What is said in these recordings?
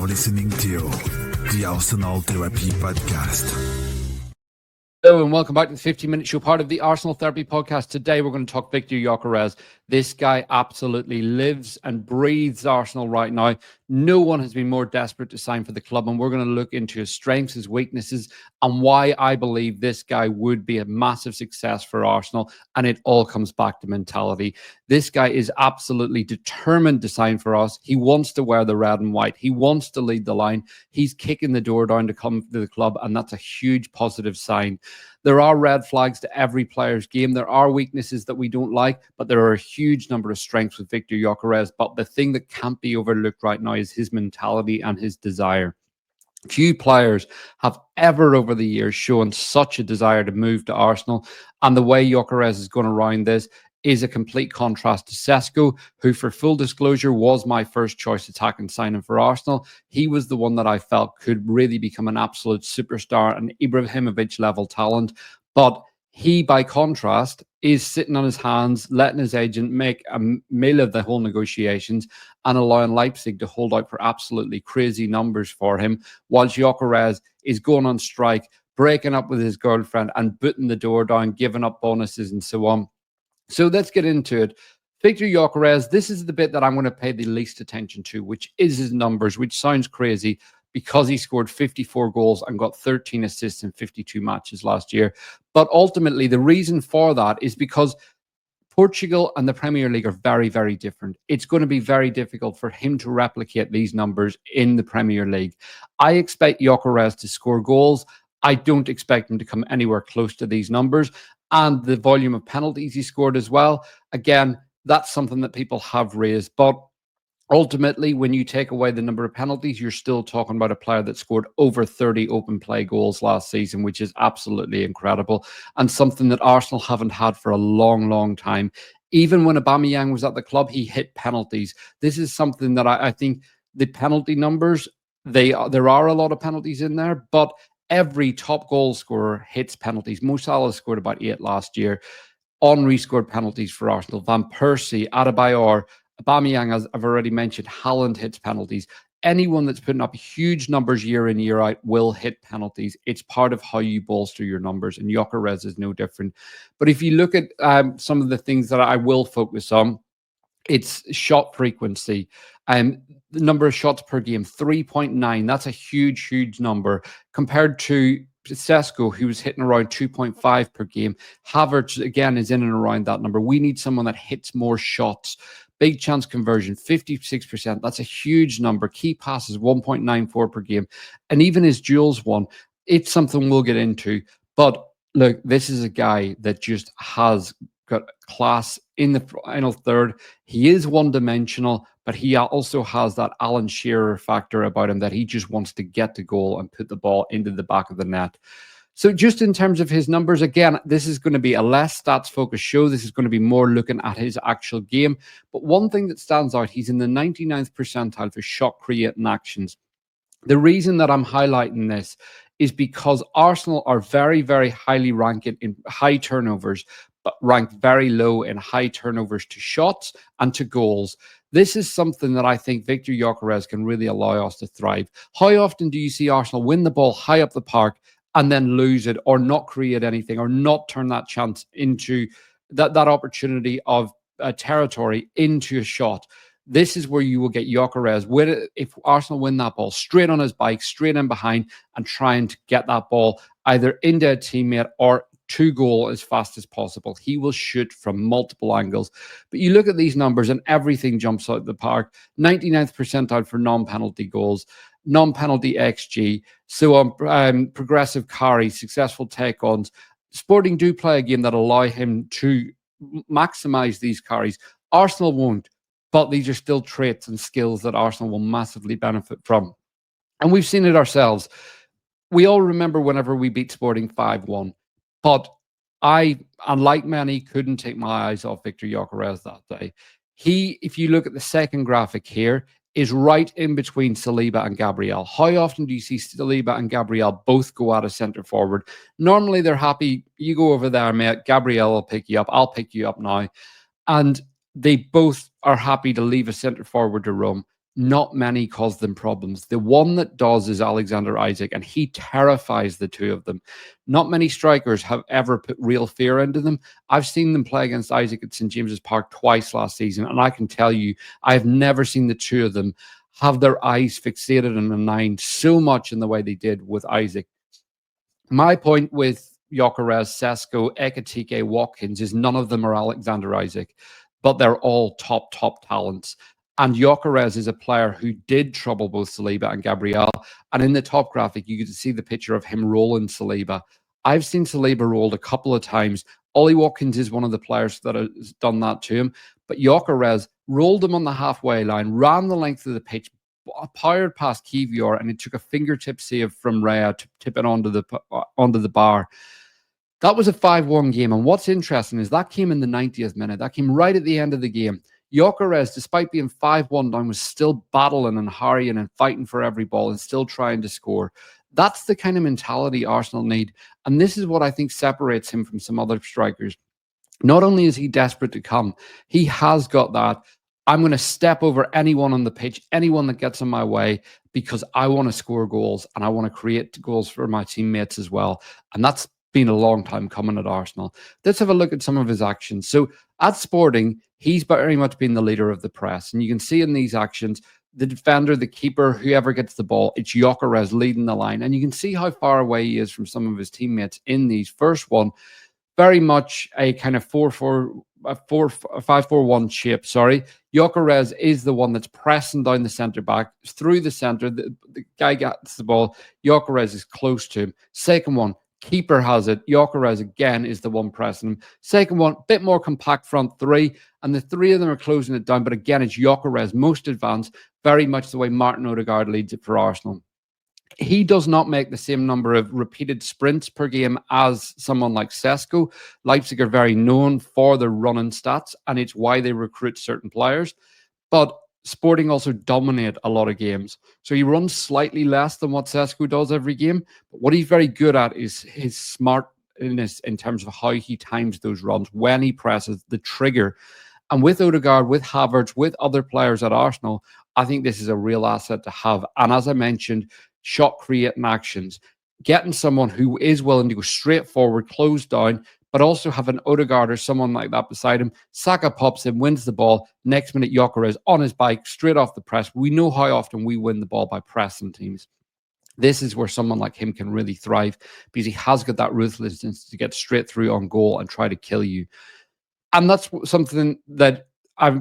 now listening to the Arsenal Therapy Podcast. Hello and welcome back to the 15-minute show, part of the Arsenal Therapy Podcast. Today we're going to talk Viktor Gyökeres. This guy absolutely lives and breathes Arsenal right now. No one has been more desperate to sign for the club, and we're going to look into his strengths, his weaknesses, and why I believe this guy would be a massive success for Arsenal, and it all comes back to mentality. This guy is absolutely determined to sign for us. He wants to wear the red and white. He wants to lead the line. He's kicking the door down to come to the club, and that's a huge positive sign. There are red flags to every player's game. There are weaknesses that we don't like, but there are a huge number of strengths with Viktor Gyökeres. But the thing that can't be overlooked right now is his mentality and his desire. Few players have ever over the years shown such a desire to move to Arsenal, and the way Gyökeres is going around this is a complete contrast to Sesko, who, for full disclosure, was my first choice attacking signing for Arsenal. He was the one that I felt could really become an absolute superstar, an Ibrahimovic level talent. But he, by contrast, is sitting on his hands, letting his agent make a meal of the whole negotiations and allowing Leipzig to hold out for absolutely crazy numbers for him, while Gyökeres is going on strike, breaking up with his girlfriend and booting the door down, giving up bonuses and so on. So let's get into it. Viktor Gyökeres, this is the bit that I'm going to pay the least attention to, which is his numbers, which sounds crazy because he scored 54 goals and got 13 assists in 52 matches last year. But ultimately, the reason for that is because Portugal and the Premier League are very, very different. It's going to be very difficult for him to replicate these numbers in the Premier League. I expect Gyökeres to score goals. I don't expect him to come anywhere close to these numbers. And the volume of penalties he scored as well. Again, that's something that people have raised. But ultimately, when you take away the number of penalties, you're still talking about a player that scored over 30 open play goals last season, which is absolutely incredible and something that Arsenal haven't had for a long, long time. Even when Aubameyang was at the club, he hit penalties. This is something that I think the penalty numbers, there are a lot of penalties in there, but every top goal scorer hits penalties. Mo Salah scored about 8 last year. Henry scored penalties for Arsenal. Van Persie, Adebayor, Aubameyang, as I've already mentioned, Haaland hits penalties. Anyone that's putting up huge numbers year in, year out will hit penalties. It's part of how you bolster your numbers, and Gyökeres is no different. But if you look at some of the things that I will focus on, it's shot frequency. The number of shots per game, 3.9. That's a huge, huge number compared to Sesko, who was hitting around 2.5 per game. Havertz, again, is in and around that number. We need someone that hits more shots. Big chance conversion, 56%. That's a huge number. Key passes, 1.94 per game. And even his duels one, it's something we'll get into. But look, this is a guy that just has got class in the final third. He is one-dimensional, but he also has that Alan Shearer factor about him that he just wants to get the goal and put the ball into the back of the net. So just in terms of his numbers, again, this is going to be a less stats-focused show. This is going to be more looking at his actual game. But one thing that stands out, he's in the 99th percentile for shot-creating actions. The reason that I'm highlighting this is because Arsenal are very, very highly ranked in high turnovers, but ranked very low in high turnovers to shots and to goals. This is something that I think Viktor Gyökeres can really allow us to thrive. How often do you see Arsenal win the ball high up the park and then lose it, or not create anything, or not turn that chance into that opportunity of territory into a shot? This is where you will get Gyökeres if Arsenal win that ball straight on his bike, straight in behind, and trying to get that ball either into a teammate or to goal as fast as possible. He will shoot from multiple angles. But you look at these numbers and everything jumps out the park. 99th percentile for non-penalty goals, non-penalty XG, so on, progressive carries, successful take-ons. Sporting do play a game that allow him to maximize these carries. Arsenal won't, but these are still traits and skills that Arsenal will massively benefit from. And we've seen it ourselves. We all remember whenever we beat Sporting 5-1. But I, unlike many, couldn't take my eyes off Viktor Gyökeres that day. He, if you look at the second graphic here, is right in between Saliba and Gabriel. How often do you see Saliba and Gabriel both go out of centre forward? Normally they're happy, you go over there, mate, Gabriel will pick you up, I'll pick you up now. And they both are happy to leave a centre forward to roam. not many cause them problems. The one that does is Alexander Isak, and he terrifies the two of them. Not many strikers have ever put real fear into them. I've seen them play against Isak at St. James's Park twice last season, and I can tell you, I've never seen the two of them have their eyes fixated on the nine so much in the way they did with Isak. My point with Gyökeres, Sesko, Ekitike, Watkins is none of them are Alexander Isak, but they're all top talents. And Gyökeres is a player who did trouble both Saliba and Gabriel. And in the top graphic, you can see the picture of him rolling Saliba. I've seen Saliba rolled a couple of times. Ollie Watkins is one of the players that has done that to him. But Gyökeres rolled him on the halfway line, ran the length of the pitch, powered past Kivior, and it took a fingertip save from Raya to tip it onto the bar. That was a 5-1 game. And what's interesting is that came in the 90th minute. That came right at the end of the game. Gyökeres, despite being 5-1 down, was still battling and hurrying and fighting for every ball and still trying to score. That's the kind of mentality Arsenal need. And this is what I think separates him from some other strikers. Not only is he desperate to come, he has got that. I'm going to step over anyone on the pitch, anyone that gets in my way, because I want to score goals and I want to create goals for my teammates as well. And that's been a long time coming at Arsenal. Let's have a look at some of his actions. So at Sporting, he's very much been the leader of the press. And you can see in these actions, the defender, the keeper, whoever gets the ball, it's Gyökeres leading the line. And you can see how far away he is from some of his teammates in these. First one, very much a kind of 5-4-1 shape. Gyökeres is the one that's pressing down the centre back through the centre. The guy gets the ball. Gyökeres is close to him. Second one, keeper has it. Gyökeres again is the one pressing him. Second one, bit more compact front three, and the three of them are closing it down. But again, it's Gyökeres most advanced, very much the way Martin Odegaard leads it for Arsenal. He does not make the same number of repeated sprints per game as someone like Sesko. Leipzig are very known for their running stats, and it's why they recruit certain players. But Sporting also dominate a lot of games. So he runs slightly less than what Sesko does every game. But what he's very good at is his smartness in terms of how he times those runs, when he presses the trigger. And with Odegaard, with Havertz, with other players at Arsenal, I think this is a real asset to have. And as I mentioned, shot creating actions, getting someone who is willing to go straight forward, close down, but also have an Odegaard or someone like that beside him. Saka pops in, wins the ball. Next minute, Gyökeres on his bike, straight off the press. We know how often we win the ball by pressing teams. This is where someone like him can really thrive because he has got that ruthlessness to get straight through on goal and try to kill you. And that's something that I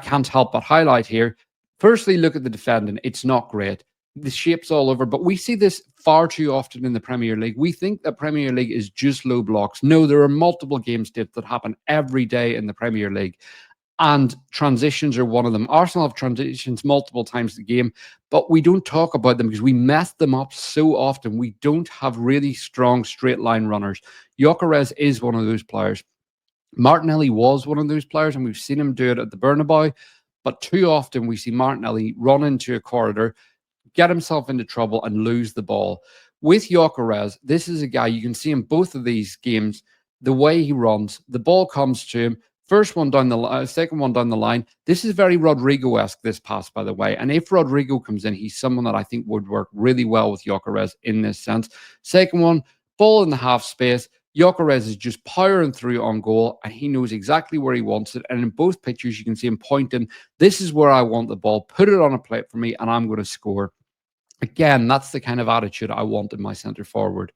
can't help but highlight here. Firstly, look at the defending. It's not great. The shape's all over, but we see this far too often in the Premier League. We think that Premier League is just low blocks. No, there are multiple game states that happen every day in the Premier League, and transitions are one of them. Arsenal have transitions multiple times a game, but we don't talk about them because we mess them up so often. We don't have really strong straight line runners. Gyökeres is one of those players. Martinelli was one of those players, and we've seen him do it at the Bernabeu, but too often we see Martinelli run into a corridor, get himself into trouble and lose the ball. With Gyökeres, this is a guy, you can see in both of these games, the way he runs, the ball comes to him, first one down the line, second one down the line. This is very Rodrigo-esque, this pass, by the way. And if Rodrigo comes in, he's someone that I think would work really well with Gyökeres in this sense. Second one, ball in the half space. Gyökeres is just powering through on goal, and he knows exactly where he wants it. And in both pictures, you can see him pointing, this is where I want the ball, put it on a plate for me, and I'm going to score. Again, that's the kind of attitude I want in my centre forward.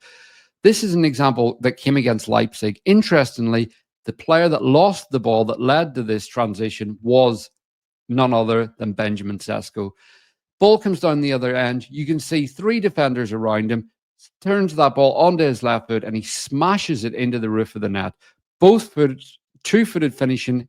This is an example that came against Leipzig. Interestingly, the player that lost the ball that led to this transition was none other than Benjamin Sesko. Ball comes down the other end. You can see three defenders around him, turns that ball onto his left foot, and he smashes it into the roof of the net. Both foot, two-footed finishing.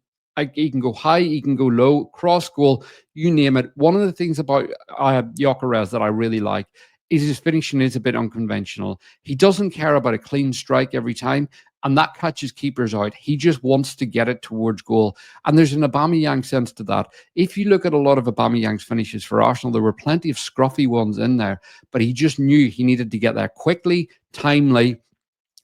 He can go high, he can go low, cross goal, you name it. One of the things about Gyökeres that I really like is his finishing is a bit unconventional. He doesn't care about a clean strike every time, and that catches keepers out. He just wants to get it towards goal. And there's an Aubameyang sense to that. If you look at a lot of Aubameyang's finishes for Arsenal, there were plenty of scruffy ones in there, but he just knew he needed to get there quickly, timely,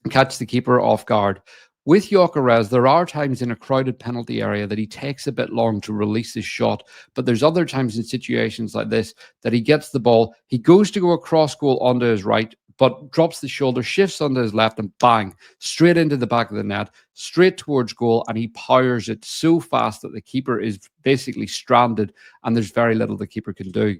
and catch the keeper off guard. With Gyökeres, there are times in a crowded penalty area that he takes a bit long to release his shot, but there's other times in situations like this that he gets the ball, he goes to go across goal onto his right, but drops the shoulder, shifts onto his left, and bang, straight into the back of the net, straight towards goal, and he powers it so fast that the keeper is basically stranded, and there's very little the keeper can do.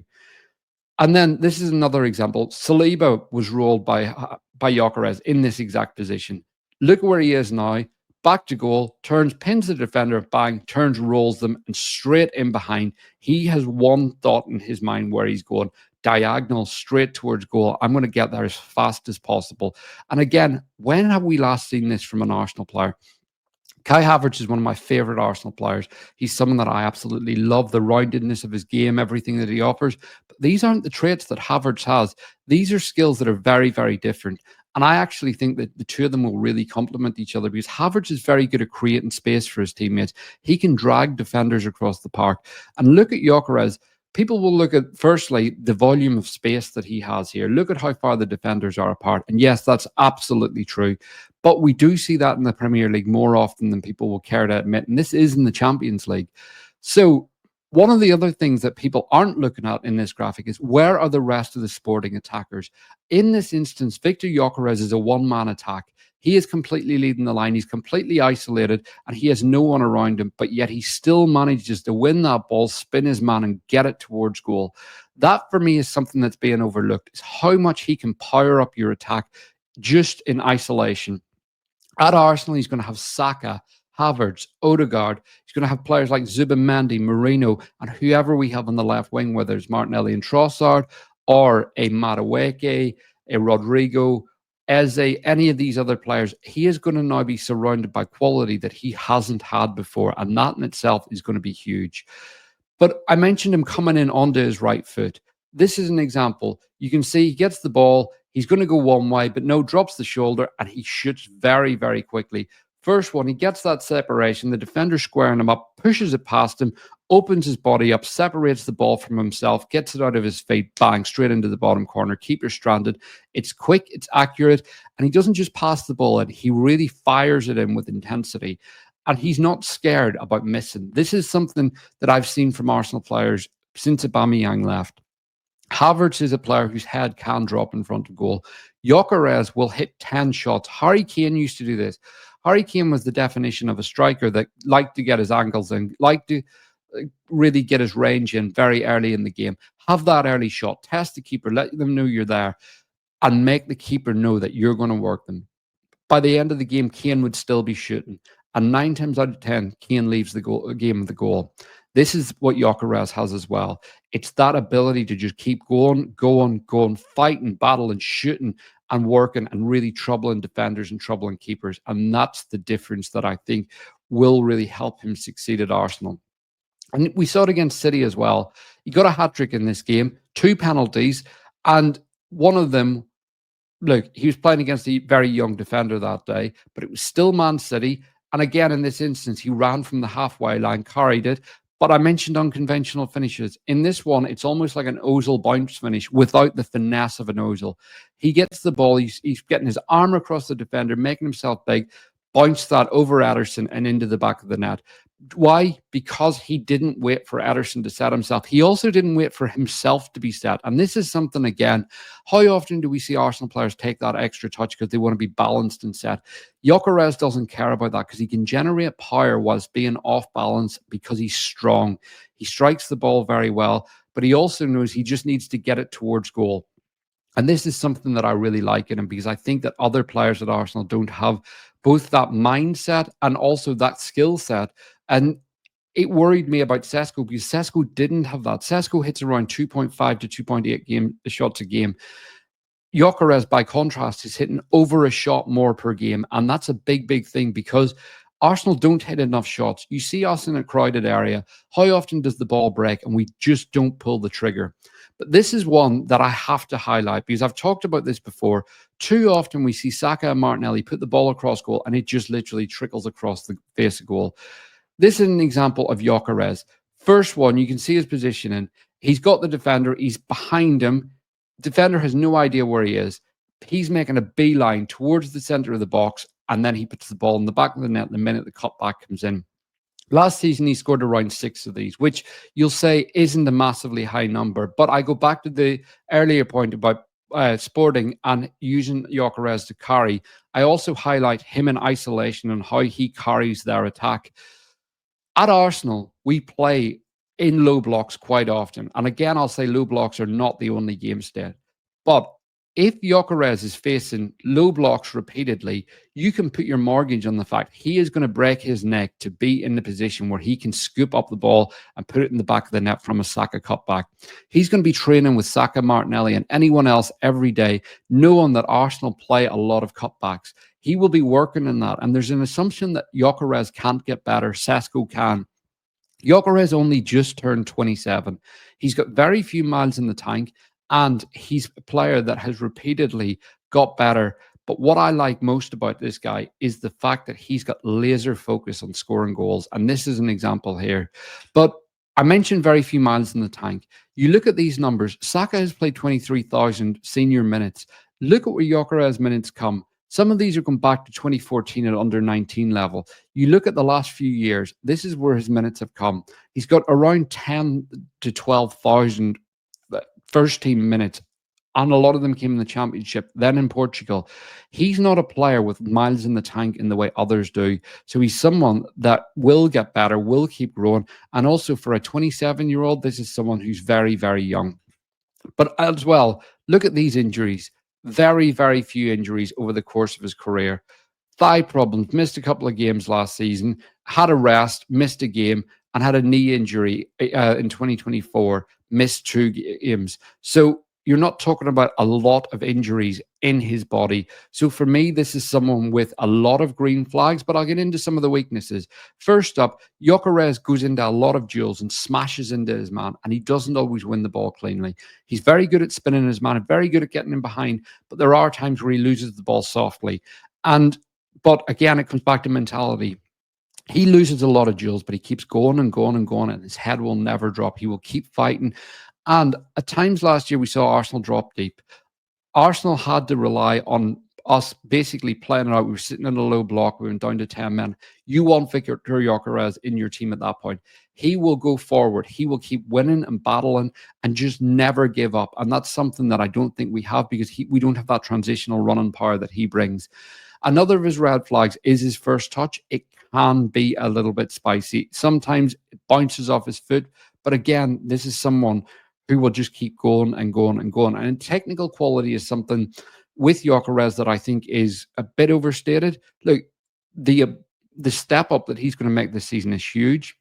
And then this is another example. Saliba was rolled by Gyökeres in this exact position. Look where he is now. Back to goal, turns, pins the defender, bang, turns, rolls them, and straight in behind. He has one thought in his mind where he's going, diagonal, straight towards goal. I'm going to get there as fast as possible. And again, when have we last seen this from an Arsenal player? Kai Havertz is one of my favorite Arsenal players. He's someone that I absolutely love, the roundedness of his game, everything that he offers. But these aren't the traits that Havertz has. These are skills that are very, very different. And I actually think that the two of them will really complement each other because Havertz is very good at creating space for his teammates. He can drag defenders across the park. And look at Gyökeres. People will look at, firstly, the volume of space that he has here. Look at how far the defenders are apart. And yes, that's absolutely true. But we do see that in the Premier League more often than people will care to admit. And this is in the Champions League. So one of the other things that people aren't looking at in this graphic is where are the rest of the Sporting attackers? In this instance, Viktor Gyökeres is a one-man attack. He is completely leading the line. He's completely isolated and he has no one around him, but yet he still manages to win that ball, spin his man and get it towards goal. That for me is something that's being overlooked, is how much he can power up your attack just in isolation. At Arsenal, he's going to have Saka, Havertz, Odegaard. He's going to have players like Zubimendi, Marino, and whoever we have on the left wing, whether it's Martinelli and Trossard or a Madueke, a Rodrigo, Eze, any of these other players. He is going to now be surrounded by quality that he hasn't had before, and that in itself is going to be huge. But I mentioned him coming in onto his right foot. This is an example. You can see he gets the ball. He's going to go one way, but no, drops the shoulder and he shoots very, very quickly. First one, he gets that separation. The defender squaring him up, pushes it past him, opens his body up, separates the ball from himself, gets it out of his feet, bang, straight into the bottom corner. Keeper stranded. It's quick, it's accurate, and he doesn't just pass the ball in. He really fires it in with intensity. And he's not scared about missing. This is something that I've seen from Arsenal players since Aubameyang left. Havertz is a player whose head can drop in front of goal. Gyökeres will hit 10 shots. Harry Kane used to do this. Harry Kane was the definition of a striker that liked to get his angles in, liked to really get his range in very early in the game. Have that early shot, test the keeper, let them know you're there, and make the keeper know that you're going to work them. By the end of the game, Kane would still be shooting. And 9 times out of 10, Kane leaves the game with the goal. This is what Gyökeres has as well. It's that ability to just keep going, fighting, battling, shooting, and working, and really troubling defenders and troubling keepers. And that's the difference that I think will really help him succeed at Arsenal. And we saw it against City as well. He got a hat-trick in this game, 2 penalties, and one of them, look, he was playing against a very young defender that day, but it was still Man City. And again, in this instance, he ran from the halfway line, carried it. But I mentioned unconventional finishes. In this one, it's almost like an Ozil bounce finish without the finesse of an Ozil. He gets the ball, he's getting his arm across the defender, making himself big, bounce that over Ederson and into the back of the net. Why? Because he didn't wait for Ederson to set himself. He also didn't wait for himself to be set. And this is something, again, how often do we see Arsenal players take that extra touch because they want to be balanced and set? Gyökeres doesn't care about that because he can generate power whilst being off balance because he's strong. He strikes the ball very well, but he also knows he just needs to get it towards goal. And this is something that I really like in him because I think that other players at Arsenal don't have both that mindset and also that skill set. And it worried me about Sesko because Sesko didn't have that. Sesko hits around 2.5 to 2.8 shots a game. Gyökeres, by contrast, is hitting over a shot more per game. And that's a big, big thing because Arsenal don't hit enough shots. You see us in a crowded area. How often does the ball break and we just don't pull the trigger? But this is one that I have to highlight because I've talked about this before. Too often we see Saka and Martinelli put the ball across goal and it just literally trickles across the face of goal. This is an example of Gyökeres. First one, you can see his positioning. He's got the defender. He's behind him. Defender has no idea where he is. He's making a beeline towards the center of the box and then he puts the ball in the back of the net the minute the cutback comes in. Last season, he scored around 6 of these, which you'll say isn't a massively high number. But I go back to the earlier point about Sporting and using Gyökeres to carry. I also highlight him in isolation and how he carries their attack. At Arsenal, we play in low blocks quite often. And again, I'll say low blocks are not the only game state. But if Gyökeres is facing low blocks repeatedly, you can put your mortgage on the fact he is going to break his neck to be in the position where he can scoop up the ball and put it in the back of the net from a Saka cutback. He's going to be training with Saka, Martinelli, and anyone else every day, knowing that Arsenal play a lot of cutbacks. He will be working in that. And there's an assumption that Gyökeres can't get better. Sesko can. Gyökeres only just turned 27. He's got very few miles in the tank, and he's a player that has repeatedly got better. But what I like most about this guy is the fact that he's got laser focus on scoring goals. And this is an example here. But I mentioned very few miles in the tank. You look at these numbers. Saka has played 23,000 senior minutes. Look at where Gyökeres minutes come. Some of these are going back to 2014 at under 19 level. You look at the last few years, this is where his minutes have come. He's got around 10 to 12,000 first team minutes, and a lot of them came in the Championship, then in Portugal. He's not a player with miles in the tank in the way others do. So he's someone that will get better, will keep growing. And also for a 27-year-old, this is someone who's very, very young. But as well, look at these injuries. Very, very few injuries over the course of his career. Thigh problems, missed a couple of games last season, had a rest, missed a game, and had a knee injury in 2024, missed 2 games. So you're not talking about a lot of injuries in his body. So for me, this is someone with a lot of green flags, but I'll get into some of the weaknesses. First up, Gyökeres goes into a lot of duels and smashes into his man, and he doesn't always win the ball cleanly. He's very good at spinning his man, very good at getting him behind, but there are times where he loses the ball softly. But again, it comes back to mentality. He loses a lot of duels, but he keeps going and going and going, and his head will never drop. He will keep fighting. And at times last year, we saw Arsenal drop deep. Arsenal had to rely on us basically playing it out. We were sitting in a low block. We went down to 10 men. You want Viktor Gyökeres in your team at that point. He will go forward. He will keep winning and battling and just never give up. And that's something that I don't think we have, because we don't have that transitional running power that he brings. Another of his red flags is his first touch. It can be a little bit spicy. Sometimes it bounces off his foot. But again, this is someone who will just keep going and going and going. And technical quality is something with Gyökeres that I think is a bit overstated. Look, the step up that he's going to make this season is huge,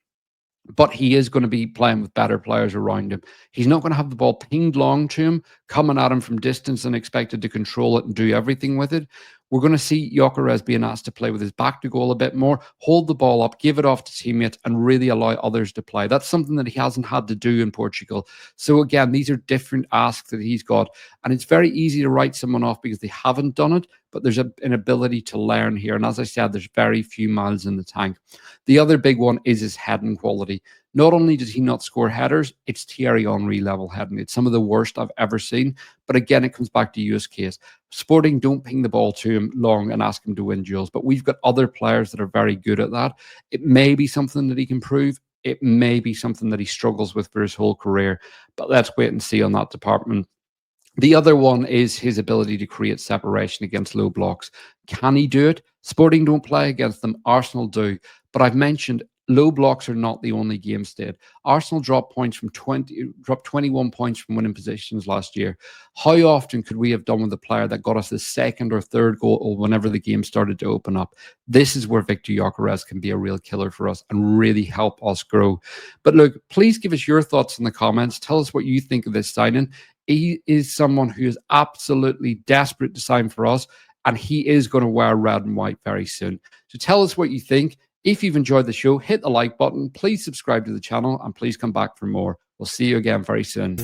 but he is going to be playing with better players around him. He's not going to have the ball pinged long to him, coming at him from distance and expected to control it and do everything with it. We're going to see Gyökeres being asked to play with his back to goal a bit more, hold the ball up, give it off to teammates, and really allow others to play. That's something that he hasn't had to do in Portugal. So again, these are different asks that he's got. And it's very easy to write someone off because they haven't done it, but there's an ability to learn here. And as I said, there's very few miles in the tank. The other big one is his heading quality. Not only does he not score headers, it's Thierry Henry level heading. It's some of the worst I've ever seen. But again, it comes back to use case. Sporting don't ping the ball to him long and ask him to win duels, but we've got other players that are very good at that. It may be something that he can prove. It may be something that he struggles with for his whole career, but let's wait and see on that department. The other one is his ability to create separation against low blocks. Can he do it? Sporting don't play against them. Arsenal do. But I've mentioned low blocks are not the only game state. Arsenal dropped 21 points from winning positions last year. How often could we have done with a player that got us the second or third goal whenever the game started to open up? This is where Viktor Gyökeres can be a real killer for us and really help us grow. But look, please give us your thoughts in the comments. Tell us what you think of this signing. He is someone who is absolutely desperate to sign for us, and he is going to wear red and white very soon. So tell us what you think. If you've enjoyed the show, hit the like button. Please subscribe to the channel and please come back for more. We'll see you again very soon.